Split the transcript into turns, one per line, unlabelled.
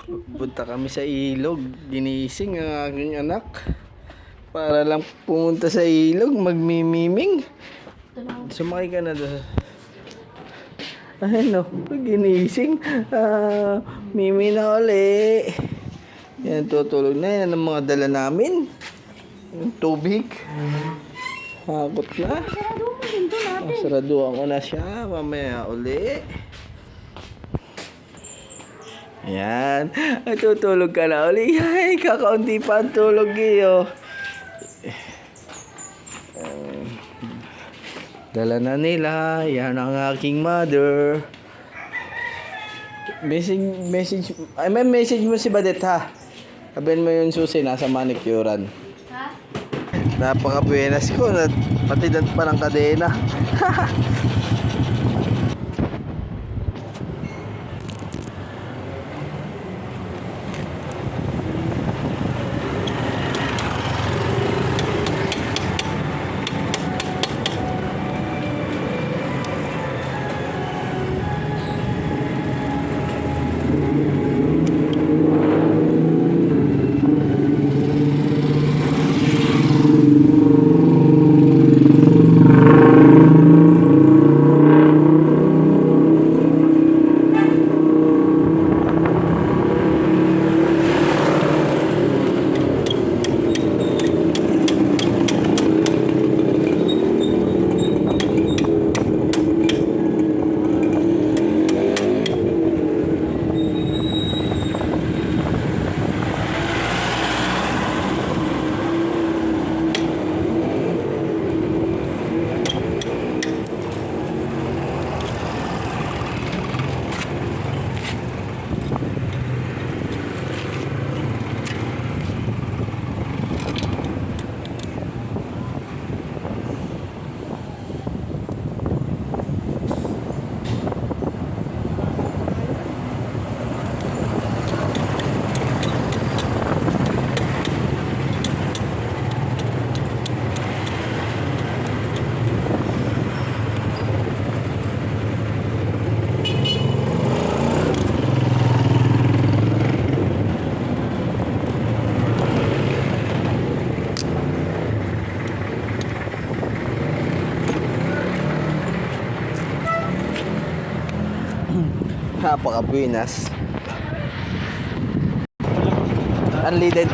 Punta kami sa ilog. Ginising ang aking anak. Para lang pumunta sa ilog, magmimiming. Sumakay ka na doon. Ano, ginising. Mimi na uli. Yan, tutulog na. Yan ang mga dala namin. Yung tubig. Hakot na. Saraduhan ko na siya. Mamaya uli. Yan. Ay, tutulog ka na uli. Ay, kakaunti pa ang tulog iyo. Dala na nila. Yan ang aking mother. May message mo si Badet ha. Sabihin mo yung susi nasa manicurean.
Ha?
Napaka-buenas ko. Pati pa ng kadena. Napaka-buenas. Unleaded.